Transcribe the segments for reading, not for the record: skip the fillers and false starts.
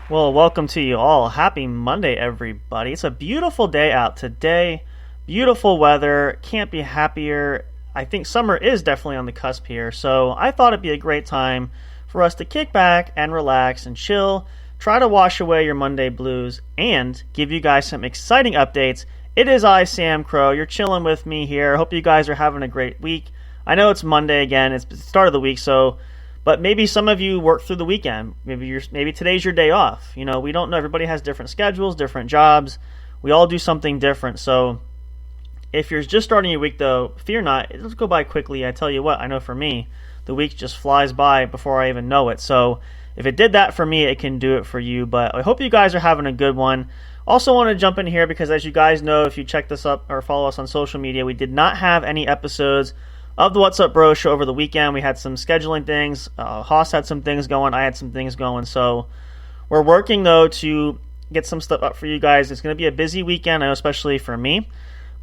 Well, welcome to you all. Happy Monday, everybody. It's a beautiful day out today. Beautiful weather. Can't be happier. I think summer is definitely on the cusp here, so I thought it'd be a great time for us to kick back and relax and chill, try to wash away your Monday blues, and give you guys some exciting updates. It is I, Samcro. You're chilling with me here. Hope you guys are having a great week. I know it's Monday again. It's the start of the week, but maybe some of you work through the weekend. Maybe today's your day off. You know, we don't know. Everybody has different schedules, different jobs. We all do something different. So if you're just starting your week, though, fear not. It'll go by quickly. I tell you what, I know for me, the week just flies by before I even know it. So if it did that for me, it can do it for you. But I hope you guys are having a good one. Also want to jump in here because, as you guys know, if you check this up or follow us on social media, we did not have any episodes of the What's Up Bro show over the weekend. We had some scheduling things. Haas had some things going. I had some things going. So we're working, though, to get some stuff up for you guys. It's going to be a busy weekend, I know, especially for me.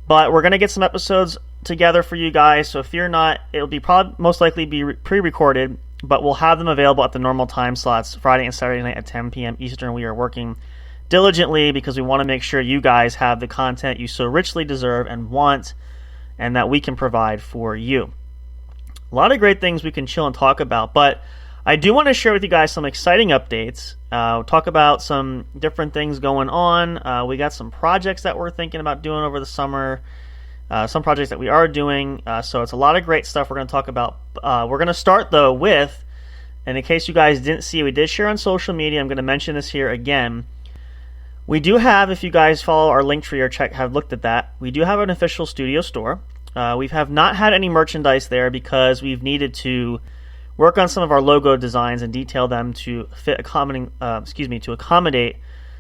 But we're going to get some episodes together for you guys. So fear not. It'll be most likely be pre-recorded, but we'll have them available at the normal time slots, Friday and Saturday night at 10 p.m. Eastern. We are working diligently because we want to make sure you guys have the content you so richly deserve and want, and that we can provide for you. A lot of great things we can chill and talk about, but I do want to share with you guys some exciting updates. Talk about some different things going on. We got some projects that we're thinking about doing over the summer, some projects that we are doing, so it's a lot of great stuff we're going to talk about. We're going to start, though, with, and in case you guys didn't see, we did share on social media, I'm going to mention this here again. We do have, if you guys follow our link tree or have looked at that, we do have an official studio store. We have not had any merchandise there because we've needed to work on some of our logo designs and detail them to accommodate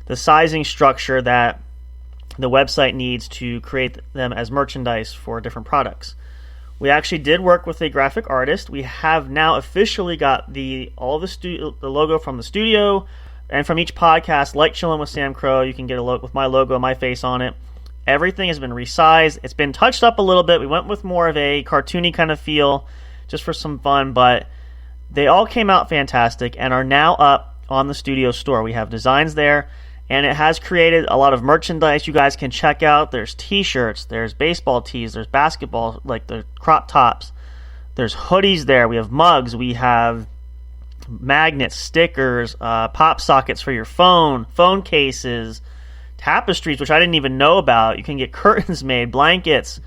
the sizing structure that the website needs to create them as merchandise for different products. We actually did work with a graphic artist. We have now officially got the logo from the studio. And from each podcast, like Chillin' with Sam Crow, you can get a logo with my logo, my face on it. Everything has been resized. It's been touched up a little bit. We went with more of a cartoony kind of feel just for some fun, but they all came out fantastic and are now up on the studio store. We have designs there, and it has created a lot of merchandise you guys can check out. There's t-shirts, there's baseball tees, there's basketball, like the crop tops. There's hoodies there. We have mugs. We have magnets, stickers, pop sockets for your phone cases, tapestries, which I didn't even know about. You can get curtains made, blankets,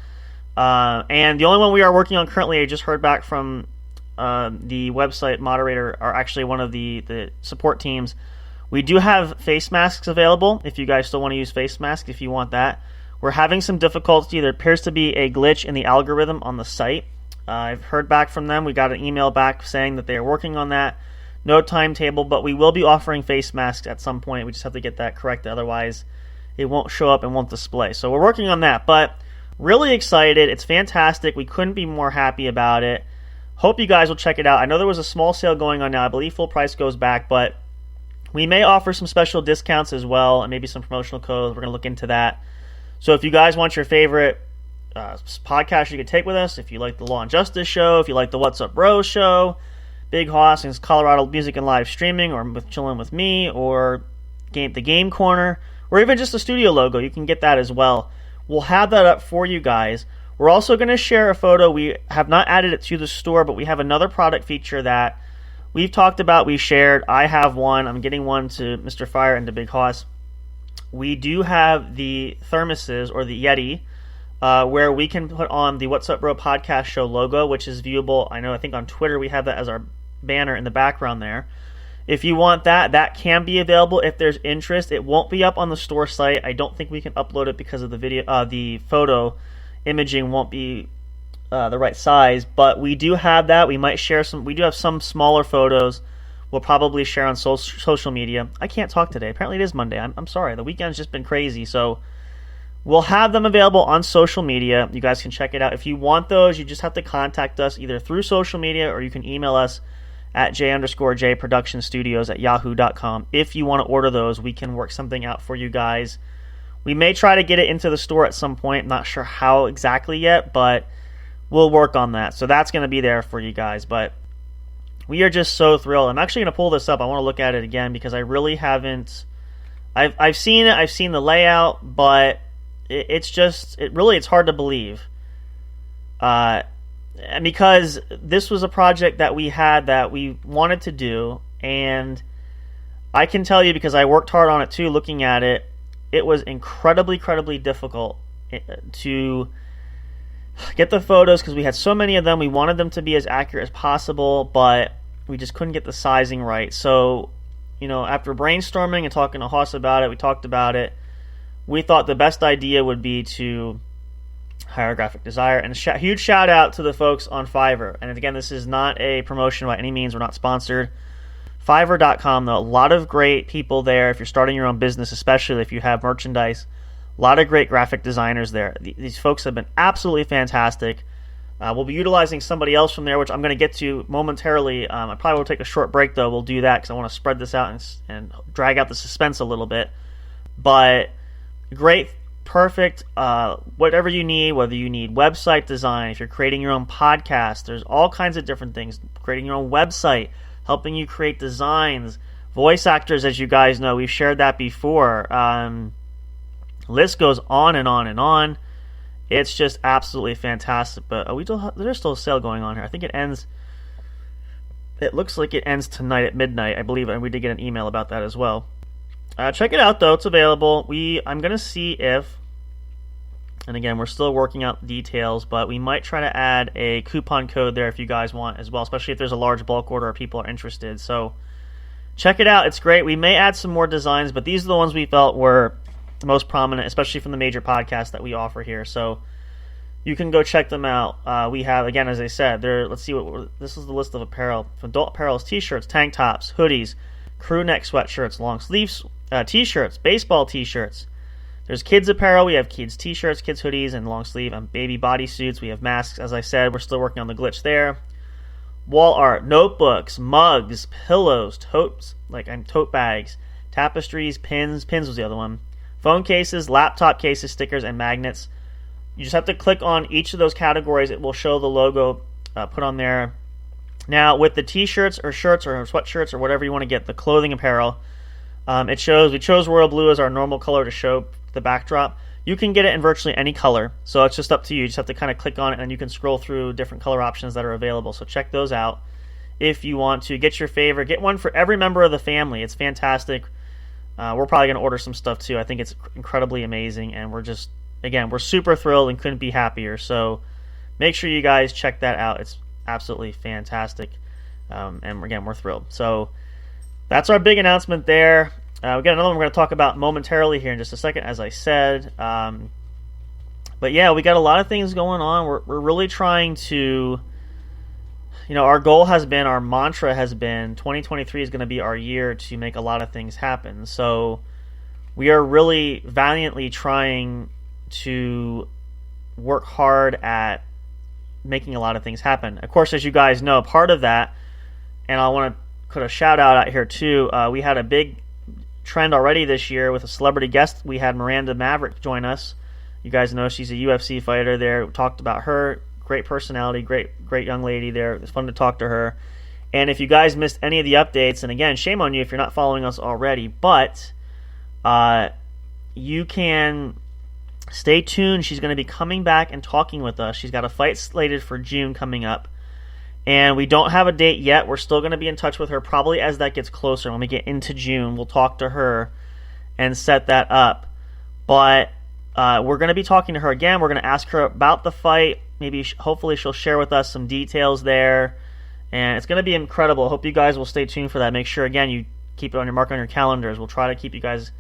and the only one we are working on currently, I just heard back from the website moderator, are actually one of the support teams. We do have face masks available if you guys still want to use face masks, if you want that. We're having some difficulty. There appears to be a glitch in the algorithm on the site. I've heard back from them. We got an email back saying that they are working on that. No timetable, but we will be offering face masks at some point. We just have to get that corrected. Otherwise, it won't show up and won't display. So we're working on that, but really excited. It's fantastic. We couldn't be more happy about it. Hope you guys will check it out. I know there was a small sale going on now. I believe full price goes back, but we may offer some special discounts as well and maybe some promotional codes. We're going to look into that. So if you guys want your favorite podcast you can take with us, if you like the Law and Justice show, if you like the What's Up Bro show, Big Hossing's Colorado Music and Live Streaming, or with Chillin' with Me, or the Game Corner, or even just the studio logo, you can get that as well. We'll have that up for you guys. We're also going to share a photo. We have not added it to the store, but we have another product feature that we've talked about, we shared. I have one. I'm getting one to Mr. Fire and to Big Hoss. We do have the thermoses, or the Yeti, where we can put on the What's Up Bro podcast show logo, which is viewable. I think on Twitter we have that as our banner in the background there. If you want that, that can be available if there's interest. It won't be up on the store site. I don't think we can upload it because of the video, the photo imaging won't be the right size. But we do have that. We might share some. We do have some smaller photos. We'll probably share on social media. I can't talk today. Apparently it is Monday. I'm sorry. The weekend's just been crazy. So we'll have them available on social media. You guys can check it out. If you want those, you just have to contact us either through social media or you can email us at j_jproductionstudios@yahoo.com. If you want to order those, we can work something out for you guys. We may try to get it into the store at some point. I'm not sure how exactly yet, but we'll work on that. So that's going to be there for you guys. But we are just so thrilled. I'm actually going to pull this up. I want to look at it again because I really haven't. I've seen it. I've seen the layout, but it's hard to believe. Because this was a project that we had that we wanted to do, and I can tell you because I worked hard on it too, looking at it, it was incredibly difficult to get the photos because we had so many of them. We wanted them to be as accurate as possible, but we just couldn't get the sizing right. So, after brainstorming and talking to Hoss about it, we talked about it. We thought the best idea would be to hire a graphic designer. And a huge shout out to the folks on Fiverr. And again, this is not a promotion by any means. We're not sponsored. Fiverr.com, though, a lot of great people there. If you're starting your own business, especially if you have merchandise, a lot of great graphic designers there. These folks have been absolutely fantastic. We'll be utilizing somebody else from there, which I'm going to get to momentarily. I probably will take a short break, though. We'll do that because I want to spread this out and drag out the suspense a little bit. But great, perfect, whatever you need, whether you need website design, if you're creating your own podcast, there's all kinds of different things. Creating your own website, helping you create designs, voice actors, as you guys know. We've shared that before. List goes on and on and on. It's just absolutely fantastic. But there's still a sale going on here. I think it ends. It looks like it ends tonight at midnight, I believe, and we did get an email about that as well. Check it out, though. It's available. I'm going to see if, and again, we're still working out details, but we might try to add a coupon code there if you guys want as well, especially if there's a large bulk order or people are interested. So check it out. It's great. We may add some more designs, but these are the ones we felt were the most prominent, especially from the major podcasts that we offer here. So you can go check them out. We have, again, as I said, let's see this is the list of apparel. From adult apparel is t-shirts, tank tops, hoodies, crew neck sweatshirts, long sleeves, t-shirts, baseball t-shirts. There's kids apparel. We have kids t-shirts, kids hoodies, and long sleeve and baby bodysuits. We have masks. As I said, we're still working on the glitch there. Wall art, notebooks, mugs, pillows, tote bags, tapestries, pins was the other one. Phone cases, laptop cases, stickers, and magnets. You just have to click on each of those categories. It will show the logo put on there. Now, with the t-shirts or shirts or sweatshirts or whatever you want to get, the clothing apparel, we chose royal blue as our normal color to show the backdrop. You can get it in virtually any color, so it's just up to you. You just have to kind of click on it, and you can scroll through different color options that are available. So check those out if you want to get your favorite. Get one for every member of the family. It's fantastic. We're probably going to order some stuff too. I think it's incredibly amazing, and we're super thrilled and couldn't be happier. So make sure you guys check that out. It's absolutely fantastic, and again, we're thrilled. So that's our big announcement there. We got another one we're going to talk about momentarily here in just a second, as I said. But yeah, we got a lot of things going on. We're really trying to, our goal has been, our mantra has been, 2023 is going to be our year to make a lot of things happen. So we are really valiantly trying to work hard at making a lot of things happen. Of course, as you guys know, part of that, and I want to put a shout out here too, we had a big trend already this year with a celebrity guest. We had Miranda Maverick join us. You guys know she's a UFC fighter there. We talked about her. Great personality, great young lady there. It was fun to talk to her. And if you guys missed any of the updates, and again, shame on you if you're not following us already, but you can stay tuned. She's going to be coming back and talking with us. She's got a fight slated for June coming up. And we don't have a date yet. We're still going to be in touch with her probably as that gets closer. When we get into June, we'll talk to her and set that up. But we're going to be talking to her again. We're going to ask her about the fight. Maybe, hopefully, she'll share with us some details there. And it's going to be incredible. I hope you guys will stay tuned for that. Make sure, again, you keep it on your mark on your calendars. We'll try to keep you guys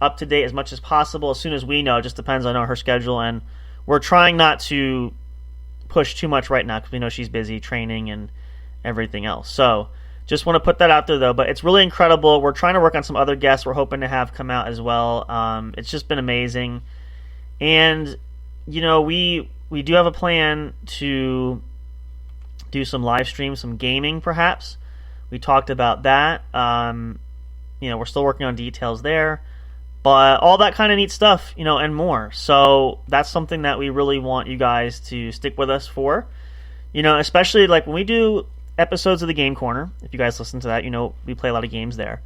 up to date as much as possible as soon as we know. It just depends on her schedule. And we're trying not to push too much right now because we know she's busy training and everything else. So just want to put that out there, though. But it's really incredible. We're trying to work on some other guests we're hoping to have come out as well. It's just been amazing. And, we do have a plan to do some live streams, some gaming perhaps. We talked about that. We're still working on details there. But all that kind of neat stuff, and more. So that's something that we really want you guys to stick with us for. Especially like when we do episodes of the Game Corner. If you guys listen to that, we play a lot of games there.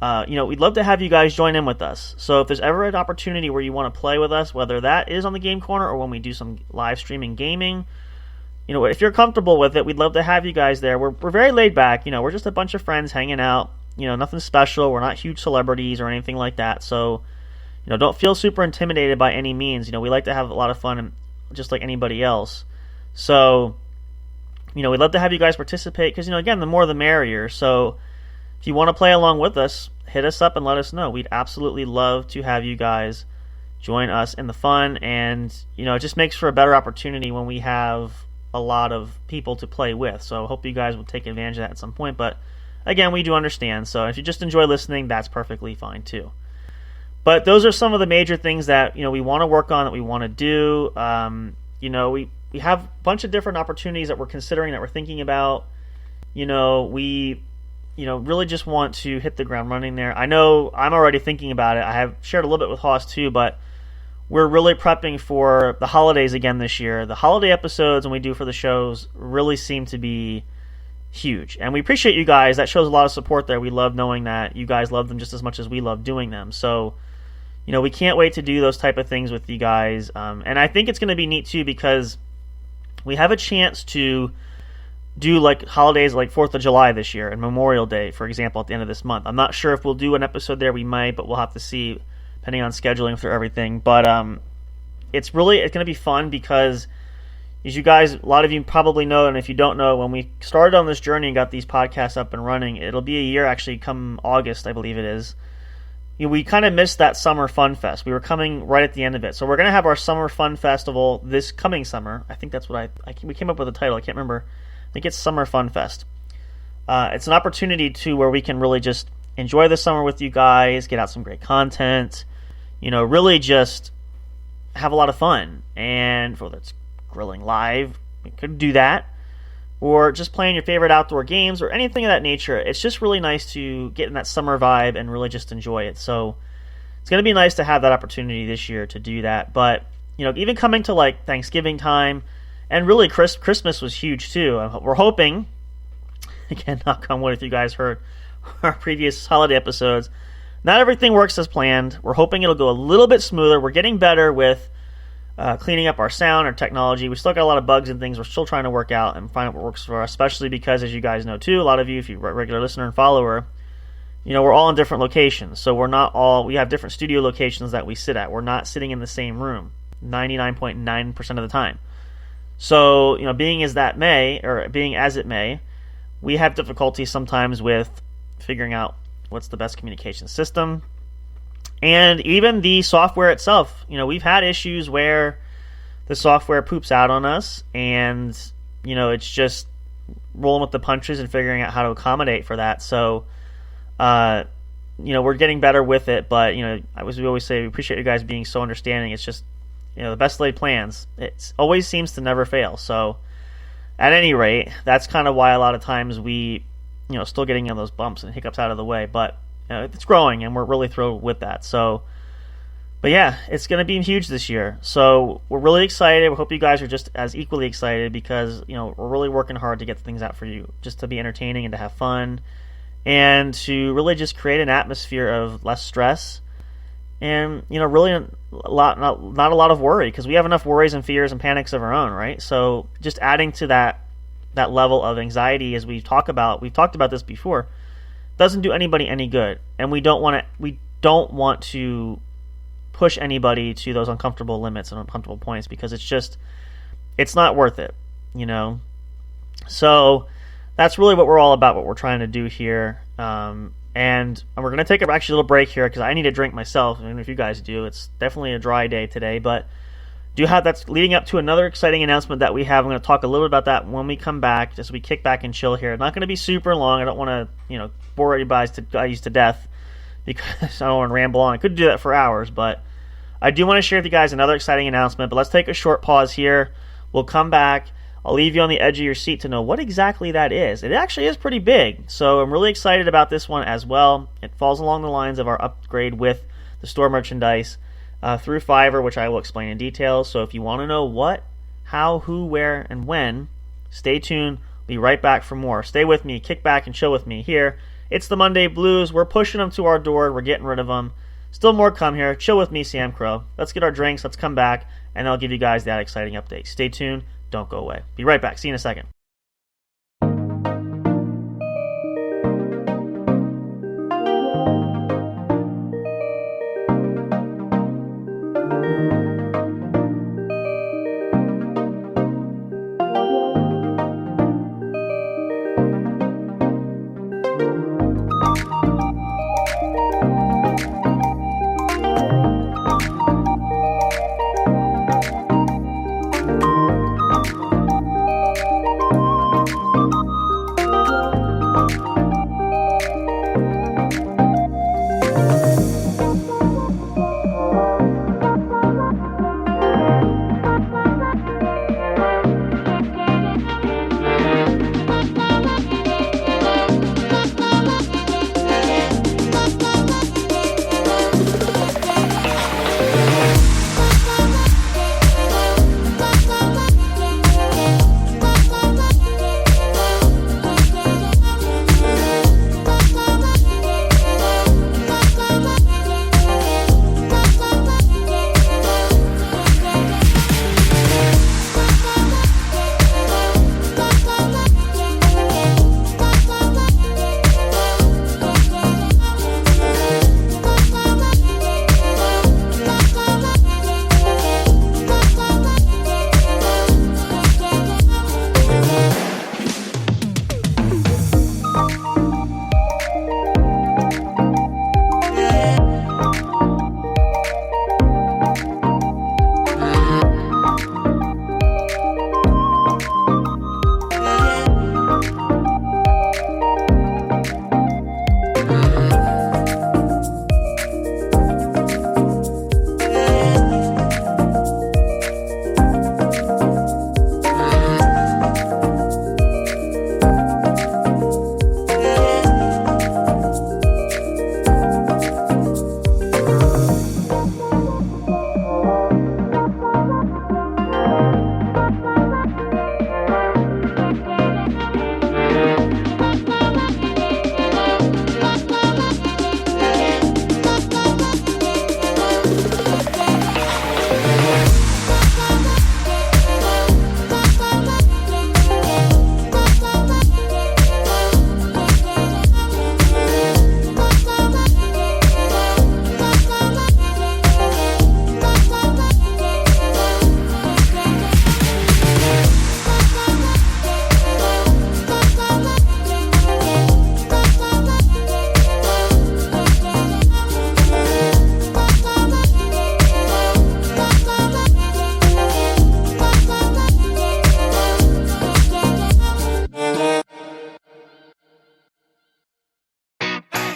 We'd love to have you guys join in with us. So if there's ever an opportunity where you want to play with us, whether that is on the Game Corner or when we do some live streaming gaming, if you're comfortable with it, we'd love to have you guys there. We're very laid back. We're just a bunch of friends hanging out. Nothing special. We're not huge celebrities or anything like that. So, don't feel super intimidated by any means. We like to have a lot of fun, just like anybody else. So, we'd love to have you guys participate because, again, the more the merrier. So, if you want to play along with us, hit us up and let us know. We'd absolutely love to have you guys join us in the fun. And, it just makes for a better opportunity when we have a lot of people to play with. So, I hope you guys will take advantage of that at some point. But again, we do understand, so if you just enjoy listening, that's perfectly fine too. But those are some of the major things that we want to work on, that we want to do. We have a bunch of different opportunities that we're considering, that we're thinking about. We really just want to hit the ground running there. I know I'm already thinking about it. I have shared a little bit with Haas too, but we're really prepping for the holidays again this year. The holiday episodes, when we do for the shows, really seem to be huge, and we appreciate you guys. That shows a lot of support there. We love knowing that you guys love them just as much as we love doing them. So we can't wait to do those type of things with you guys, and I think it's going to be neat too, because we have a chance to do like holidays like 4th of July this year and Memorial Day, for example, at the end of this month. I'm not sure if we'll do an episode there. We might, but we'll have to see depending on scheduling for everything. But it's going to be fun because, as you guys, a lot of you probably know, and if you don't know, when we started on this journey and got these podcasts up and running, it'll be a year actually come August, I believe it is. We kind of missed that Summer Fun Fest. We were coming right at the end of it. So we're going to have our Summer Fun Festival this coming summer. I think that's what we came up with a title. I can't remember. I think it's Summer Fun Fest. It's an opportunity where we can really just enjoy the summer with you guys, get out some great content, really just have a lot of fun. And whether it's grilling live, we could do that, or just playing your favorite outdoor games or anything of that nature. It's just really nice to get in that summer vibe and really just enjoy it. So it's going to be nice to have that opportunity this year to do that. But even coming to like Thanksgiving time, and really Christmas was huge too. We're hoping, again, knock on wood, if you guys heard our previous holiday episodes, not everything works as planned. We're hoping it'll go a little bit smoother. We're getting better with cleaning up our sound, our technology. We still got a lot of bugs and things we're still trying to work out and find out what works for us, especially because, as you guys know too, a lot of you, if you're a regular listener and follower, we're all in different locations. So we have different studio locations that we sit at. We're not sitting in the same room 99.9% of the time. So, being as it may, we have difficulty sometimes with figuring out what's the best communication system. And even the software itself, we've had issues where the software poops out on us, and, it's just rolling with the punches and figuring out how to accommodate for that. So, we're getting better with it, but, we always say we appreciate you guys being so understanding. It's just, the best laid plans, it always seems to never fail. So, at any rate, that's kind of why a lot of times we, still getting those bumps and hiccups out of the way, but it's growing, and we're really thrilled with that. So, but yeah, it's going to be huge this year. So we're really excited. We hope you guys are just as equally excited because, we're really working hard to get things out for you, just to be entertaining and to have fun, and to really just create an atmosphere of less stress and, really not a lot of worry, because we have enough worries and fears and panics of our own, right? So just adding to that level of anxiety, as we've talked about this before, doesn't do anybody any good, and we don't want to push anybody to those uncomfortable limits and uncomfortable points, because it's not worth it, So that's really what we're all about, what we're trying to do here. And we're going to take a little break here because I need a drink myself. I don't know if you guys do. It's definitely a dry day today, but Do have that's leading up to another exciting announcement that we have. I'm going to talk a little bit about that when we come back, just so we kick back and chill here. Not going to be super long. I don't want to, bore everybody to death because I don't want to ramble on. I could do that for hours, but I do want to share with you guys another exciting announcement. But let's take a short pause here. We'll come back. I'll leave you on the edge of your seat to know what exactly that is. It actually is pretty big, so I'm really excited about this one as well. It falls along the lines of our upgrade with the store merchandise through Fiverr, which I will explain in detail. So if you want to know what, how, who, where, and when, stay tuned. Be right back for more. Stay with me, kick back, and chill with me here. It's the Monday Blues. We're pushing them to our door. We're getting rid of them. Still more come here. Chill with me, Samcro. Let's get our drinks. Let's come back, and I'll give you guys that exciting update. Stay tuned. Don't go away. Be right back. See you in a second.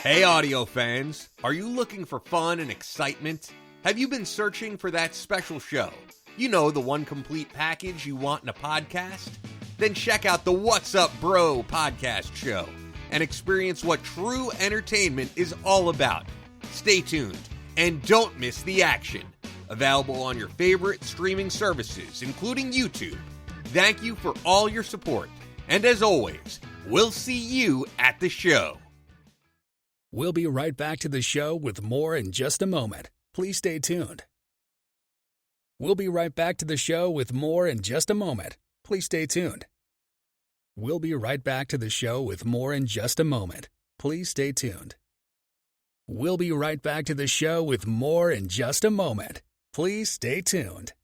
Hey audio fans, are you looking for fun and excitement? Have you been searching for that special show? You know, the one complete package you want in a podcast? Then check out the What's Up Bro podcast show and experience what true entertainment is all about. Stay tuned and don't miss the action. Available on your favorite streaming services, including YouTube. Thank you for all your support. And as always, we'll see you at the show. We'll be right back to the show with more in just a moment. Please stay tuned. We'll be right back to the show with more in just a moment. Please stay tuned. We'll be right back to the show with more in just a moment. Please stay tuned. We'll be right back to the show with more in just a moment. Please stay tuned.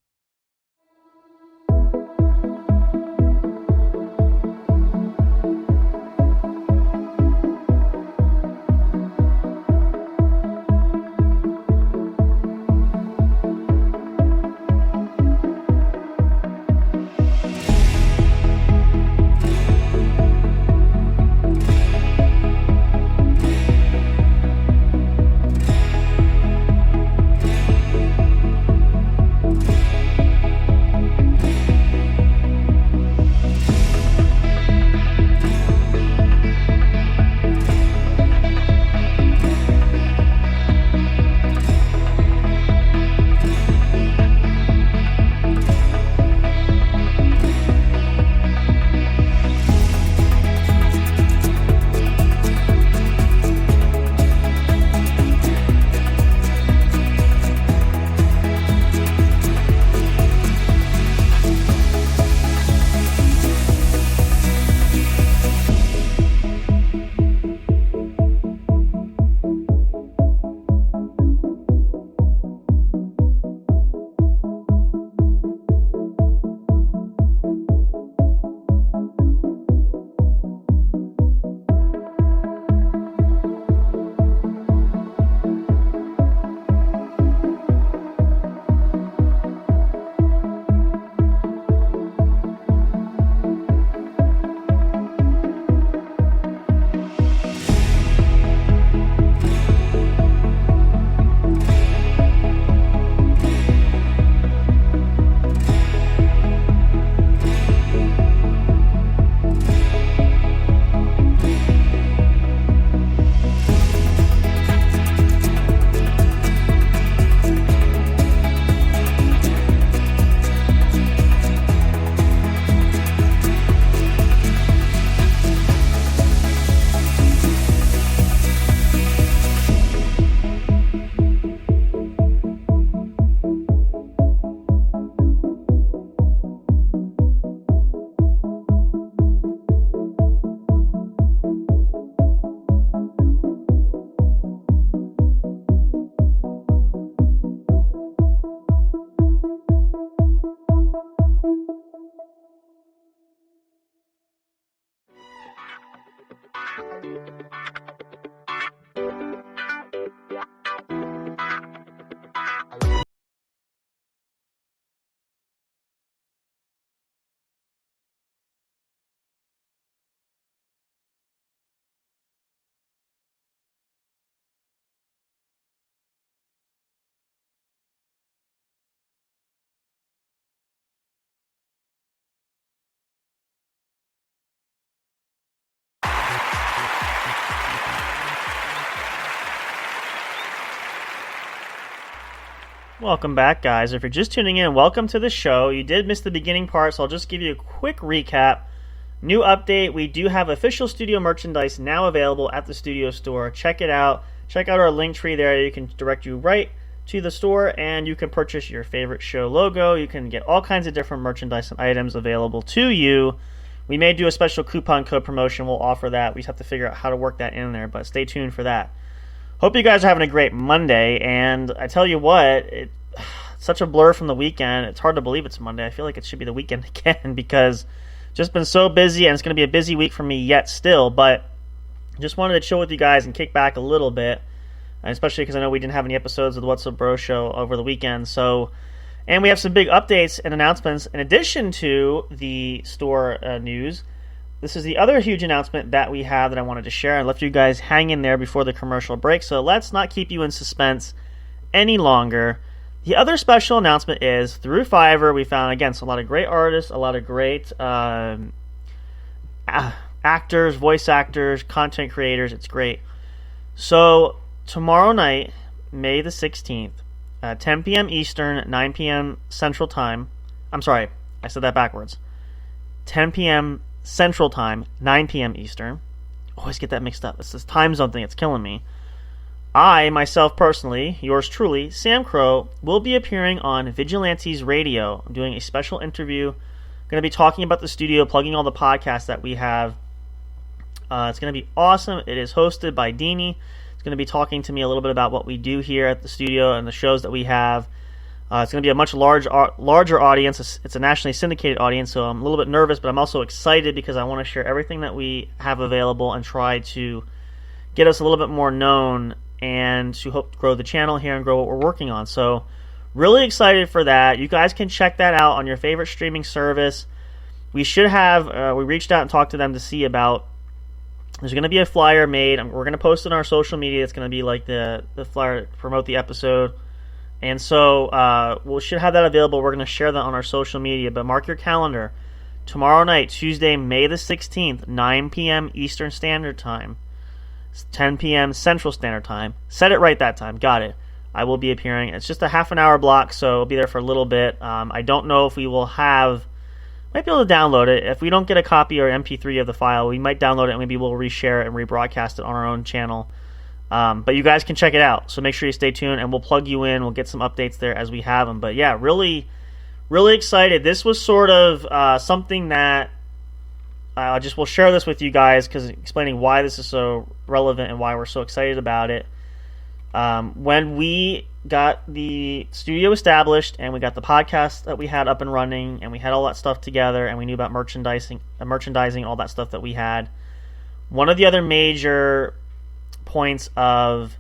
Welcome back, guys. If you're just tuning in, welcome to the show. You did miss the beginning part, so I'll just give you a quick recap. New update, we do have official studio merchandise now available at the studio store. Check it out. Check out our link tree there. You can direct you right to the store, and you can purchase your favorite show logo. You can get all kinds of different merchandise and items available to you. We may do a special coupon code promotion. We'll offer that. We just have to figure out how to work that in there, but stay tuned for that. Hope you guys are having a great Monday, and I tell you what, it's such a blur from the weekend. It's hard to believe it's Monday. I feel like it should be the weekend again because just been so busy, and it's going to be a busy week for me yet still, but just wanted to chill with you guys and kick back a little bit, especially because I know we didn't have any episodes of the What's Up Bro show over the weekend. And we have some big updates and announcements in addition to the store news. This is the other huge announcement that we have that I wanted to share and left you guys hang in there before the commercial break. So let's not keep you in suspense any longer. The other special announcement is through Fiverr, we found, again, a lot of great artists, a lot of great actors, voice actors, content creators. It's great. So tomorrow night, May the 16th, 10 p.m. Eastern, 9 p.m. Central Time. I'm sorry, I said that backwards. 10 p.m. Central Time, 9 p.m. Eastern. Always get that mixed up. It's this time zone thing. It's killing me. I, myself personally, yours truly, Samcro, will be appearing on Vigilantes Radio. I'm doing a special interview. I'm going to be talking about the studio, plugging all the podcasts that we have. It's going to be awesome. It is hosted by Deanie. It's going to be talking to me a little bit about what we do here at the studio and the shows that we have. It's going to be a much larger audience. It's a nationally syndicated audience, so I'm a little bit nervous, but I'm also excited because I want to share everything that we have available and try to get us a little bit more known and to hope to grow the channel here and grow what we're working on. So really excited for that. You guys can check that out on your favorite streaming service. We should have, we reached out and talked to them to see about, there's going to be a flyer made. We're going to post it on our social media. It's going to be like the flyer to promote the episode. And so we should have that available. We're going to share that on our social media. But mark your calendar. Tomorrow night, Tuesday, May the 16th, 9 p.m. Eastern Standard Time. 10 p.m. Central Standard Time. Said it right that time. Got it. I will be appearing. It's just a half an hour block, so I'll be there for a little bit. I don't know if we will have... Might be able to download it. If we don't get a copy or MP3 of the file, we might download it and maybe we'll reshare it and rebroadcast it on our own channel. But you guys can check it out. So make sure you stay tuned and we'll plug you in. We'll get some updates there as we have them. But yeah, really, really excited. This was sort of something that we'll share this with you guys because explaining why this is so relevant and why we're so excited about it. When we got the studio established and we got the podcast that we had up and running and we had all that stuff together and we knew about merchandising, all that stuff that we had, one of the other major points of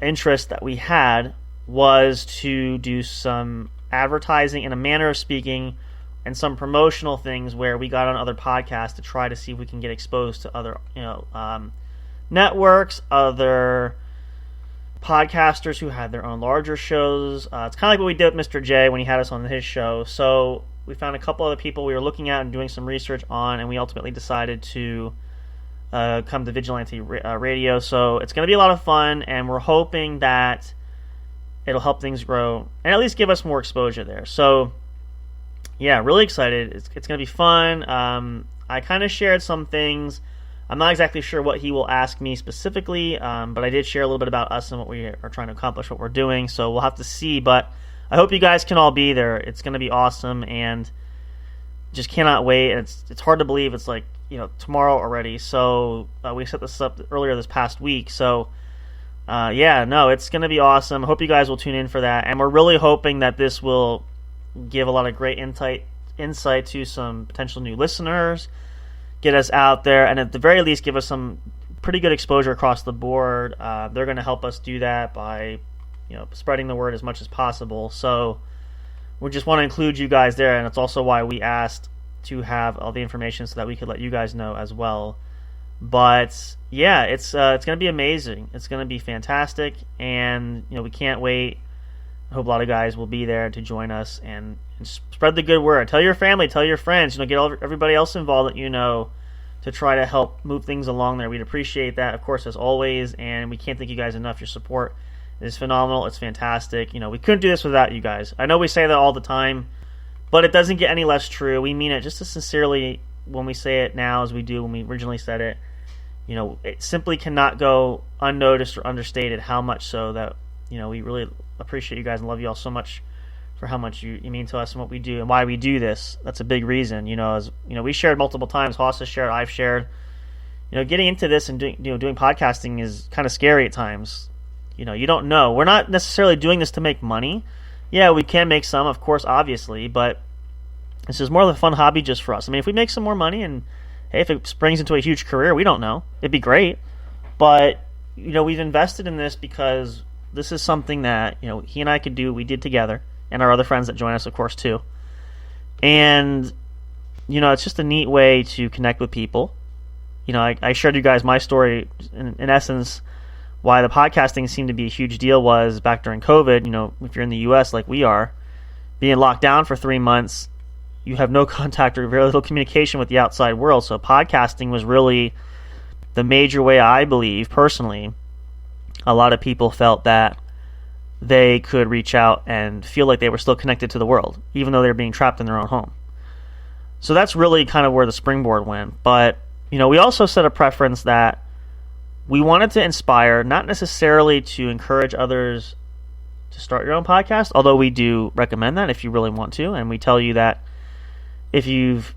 interest that we had was to do some advertising in a manner of speaking and some promotional things where we got on other podcasts to try to see if we can get exposed to other networks, other podcasters who had their own larger shows. It's kind of like what we did with Mr. J when he had us on his show. So we found a couple other people we were looking at and doing some research on, and we ultimately decided to come to Vigilante Radio. So it's going to be a lot of fun, and we're hoping that it'll help things grow and at least give us more exposure there. So yeah, really excited. It's going to be fun. I kind of shared some things. I'm not exactly sure what he will ask me specifically, but I did share a little bit about us and what we are trying to accomplish, what we're doing. So we'll have to see, but I hope you guys can all be there. It's going to be awesome, and just cannot wait. And it's hard to believe it's like, tomorrow already. So we set this up earlier this past week. So it's going to be awesome. I hope you guys will tune in for that. And we're really hoping that this will give a lot of great insight to some potential new listeners. get us out there, and at the very least give us some pretty good exposure across the board. They're going to help us do that by spreading the word as much as possible. So we just want to include you guys there, and it's also why we asked to have all the information so that we could let you guys know as well. But yeah, it's going to be amazing. It's going to be fantastic, and we can't wait. I hope a lot of guys will be there to join us and spread the good word. Tell your family, tell your friends, get everybody else involved that to try to help move things along there. We'd appreciate that, of course, as always, and we can't thank you guys enough. Your support is phenomenal. It's fantastic. We couldn't do this without you guys. I know we say that all the time, but it doesn't get any less true. We mean it just as sincerely when we say it now as we do when we originally said it. It simply cannot go unnoticed or understated how much so that, we really appreciate you guys and love you all so much for how much you mean to us and what we do and why we do this. That's a big reason. As we shared multiple times, Haas has shared, I've shared. Getting into this and doing podcasting is kind of scary at times. You don't know. We're not necessarily doing this to make money. Yeah, we can make some, of course, obviously, but this is more of a fun hobby just for us. I mean, if we make some more money and hey, if it springs into a huge career, we don't know. It'd be great. But, we've invested in this because this is something that, he and I could do, we did together, and our other friends that join us, of course, too. And, it's just a neat way to connect with people. I shared you guys my story, in essence, why the podcasting seemed to be a huge deal was back during COVID. If you're in the U.S. like we are, being locked down for 3 months, you have no contact or very little communication with the outside world. So podcasting was really the major way, I believe, personally, a lot of people felt that they could reach out and feel like they were still connected to the world, even though they were being trapped in their own home. So that's really kind of where the springboard went. But, we also set a preference that we wanted to inspire, not necessarily to encourage others to start your own podcast, although we do recommend that if you really want to. And we tell you that if you've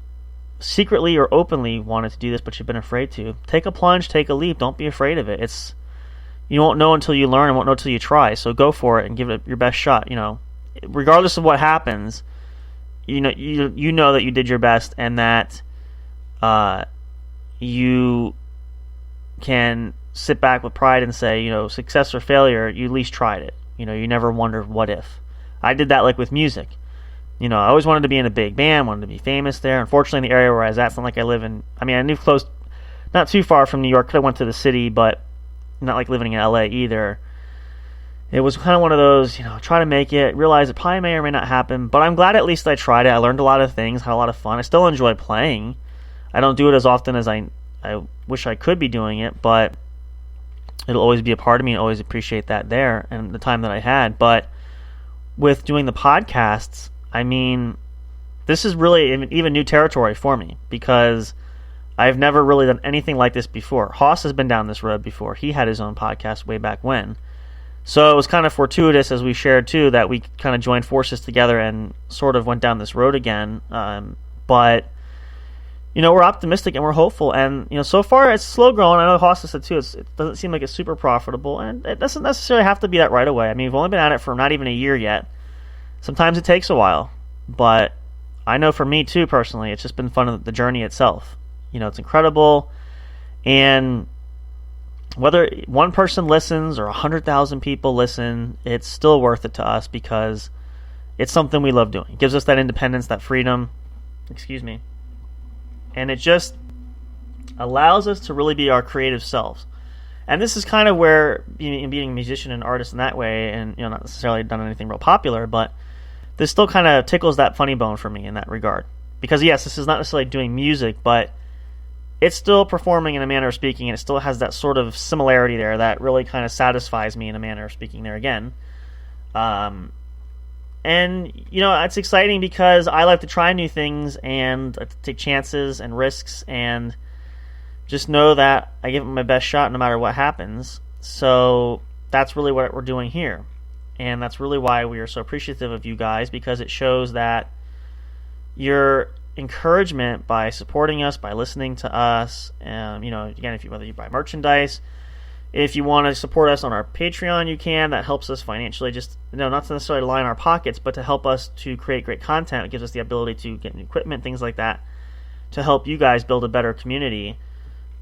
secretly or openly wanted to do this but you've been afraid to, take a plunge, take a leap. Don't be afraid of it. You won't know until you learn and won't know until you try. So go for it and give it your best shot. Regardless of what happens, you know that you did your best and that you can sit back with pride and say, success or failure, you at least tried it. You never wondered what if. I did that with music. I always wanted to be in a big band, wanted to be famous there. Unfortunately, in the area where I was at, it's not like I live in... I live close, not too far from New York. Could have went to the city, but not like living in LA either. It was kind of one of those, try to make it, realize it probably may or may not happen, but I'm glad at least I tried it. I learned a lot of things, had a lot of fun. I still enjoy playing. I don't do it as often as I wish I could be doing it, but it'll always be a part of me and always appreciate that there and the time that I had. But with doing the podcasts, this is really even new territory for me because I've never really done anything like this before. Haas has been down this road before. He had his own podcast way back when. So it was kind of fortuitous, as we shared too, that we kind of joined forces together and sort of went down this road again. But we're optimistic and we're hopeful. And, so far it's slow growing. I know Haas said too, it doesn't seem like it's super profitable. And it doesn't necessarily have to be that right away. We've only been at it for not even a year yet. Sometimes it takes a while. But I know for me too, personally, it's just been fun, the journey itself. It's incredible. And whether one person listens or 100,000 people listen, it's still worth it to us because it's something we love doing. It gives us that independence, that freedom. And it just allows us to really be our creative selves. And this is kind of where being a musician and artist in that way, and not necessarily done anything real popular, but this still kind of tickles that funny bone for me in that regard. Because yes, this is not necessarily doing music, but it's still performing in a manner of speaking, and it still has that sort of similarity there that really kind of satisfies me in a manner of speaking there again. And, it's exciting because I like to try new things and I take chances and risks and just know that I give it my best shot no matter what happens. So that's really what we're doing here. And that's really why we are so appreciative of you guys, because it shows that your encouragement by supporting us, by listening to us, and again, whether you buy merchandise, if you want to support us on our Patreon, you can. That helps us financially, just not to necessarily line our pockets, but to help us to create great content. It gives us the ability to get new equipment, things like that, to help you guys build a better community.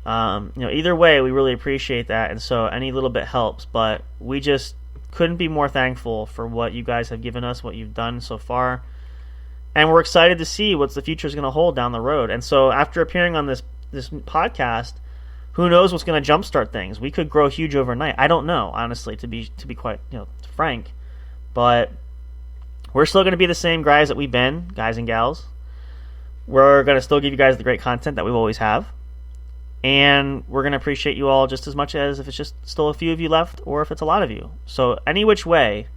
Either way, we really appreciate that, and so any little bit helps. But we just couldn't be more thankful for what you guys have given us, what you've done so far, and we're excited to see what the future is going to hold down the road. And so, after appearing on this podcast, who knows what's going to jumpstart things? We could grow huge overnight. I don't know, honestly, to be quite frank, but we're still going to be the same guys that we've been, guys and gals. We're going to still give you guys the great content that we always have. And we're going to appreciate you all just as much as if it's just still a few of you left or if it's a lot of you. So any which way,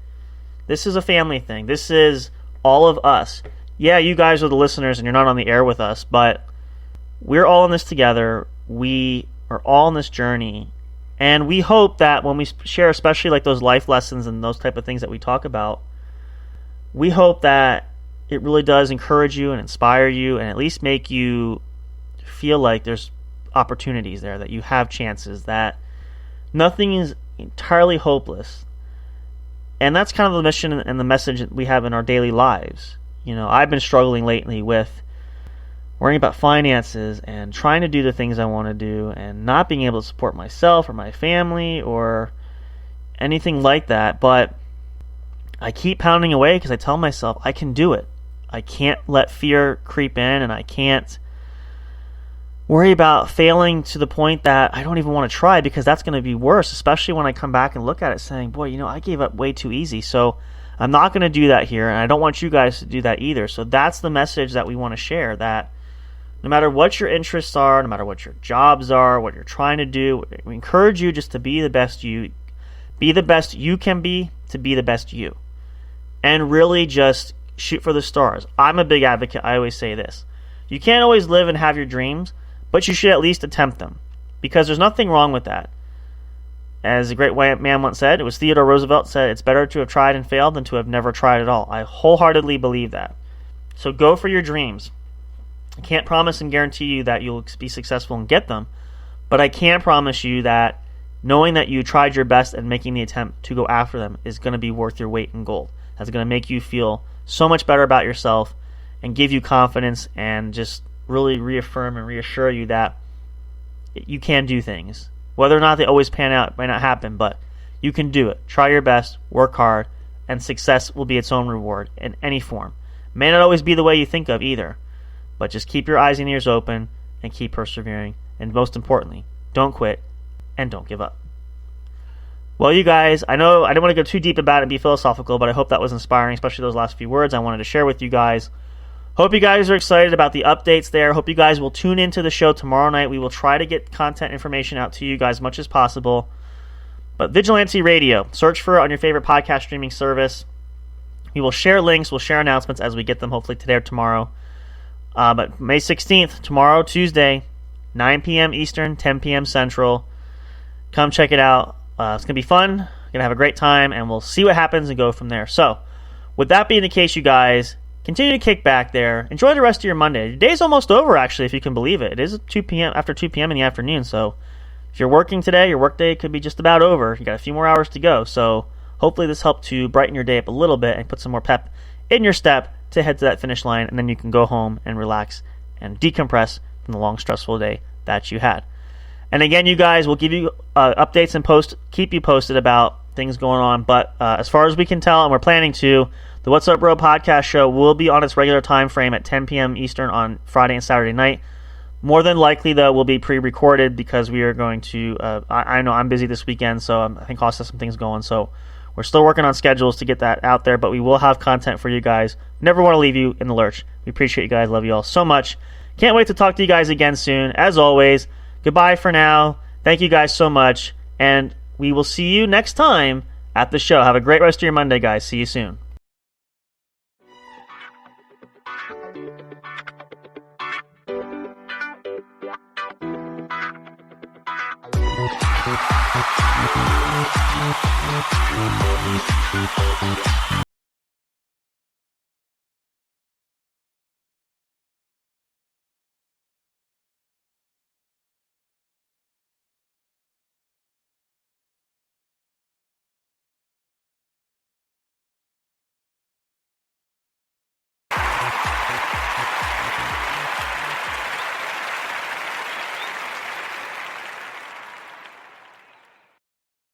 this is a family thing. This is all of us. Yeah, you guys are the listeners and you're not on the air with us, but we're all in this together. We are all in this journey. And we hope that when we share, especially like those life lessons and those type of things that we talk about, we hope that it really does encourage you and inspire you and at least make you feel like there's opportunities there, that you have chances, that nothing is entirely hopeless. And that's kind of the mission and the message that we have in our daily lives. I've been struggling lately with worrying about finances and trying to do the things I want to do and not being able to support myself or my family or anything like that. But I keep pounding away because I tell myself I can do it. I can't let fear creep in, and I can't worry about failing to the point that I don't even want to try, because that's going to be worse, especially when I come back and look at it saying, boy, I gave up way too easy. So I'm not going to do that here, and I don't want you guys to do that either. So that's the message that we want to share, that no matter what your interests are, no matter what your jobs are, what you're trying to do, we encourage you just to be the best you can be, to be the best you. And really just shoot for the stars. I'm a big advocate. I always say this. You can't always live and have your dreams, but you should at least attempt them, because there's nothing wrong with that. As a great white man once said, it was Theodore Roosevelt said, it's better to have tried and failed than to have never tried at all. I wholeheartedly believe that. So go for your dreams. I can't promise and guarantee you that you'll be successful and get them, but I can promise you that knowing that you tried your best and making the attempt to go after them is going to be worth your weight in gold. That's going to make you feel so much better about yourself and give you confidence and just really reaffirm and reassure you that you can do things. Whether or not they always pan out, it might not happen, but you can do it. Try your best, work hard, and success will be its own reward in any form. May not always be the way you think of either, but just keep your eyes and ears open and keep persevering. And most importantly, don't quit and don't give up. Well, you guys, I know I don't want to go too deep about it and be philosophical, but I hope that was inspiring, especially those last few words I wanted to share with you guys. Hope you guys are excited about the updates there. Hope you guys will tune into the show tomorrow night. We will try to get content information out to you guys as much as possible. But Vigilante Radio, search for it on your favorite podcast streaming service. We will share links, we'll share announcements as we get them, hopefully today or tomorrow. But May 16th, tomorrow, Tuesday, 9 p.m. Eastern, 10 p.m. Central. Come check it out. It's going to be fun. Going to have a great time, and we'll see what happens and go from there. So, with that being the case, you guys, continue to kick back there. Enjoy the rest of your Monday. Your day's almost over, actually, if you can believe it. It is 2 p.m. after 2 p.m. in the afternoon, so if you're working today, your workday could be just about over. You got a few more hours to go, so hopefully this helped to brighten your day up a little bit and put some more pep in your step to head to that finish line, and then you can go home and relax and decompress from the long, stressful day that you had. And again, you guys, we'll give you updates and keep you posted about things going on. But as far as we can tell, and we're planning to, the What's Up Bro podcast show will be on its regular time frame at 10 p.m. Eastern on Friday and Saturday night. More than likely, though, will be pre-recorded because we are going to, I know I'm busy this weekend, so I think I'll have some things going. So we're still working on schedules to get that out there, but we will have content for you guys. Never want to leave you in the lurch. We appreciate you guys. Love you all so much. Can't wait to talk to you guys again soon. As always, goodbye for now. Thank you guys so much, and we will see you next time at the show. Have a great rest of your Monday, guys. See you soon. We'll be right back.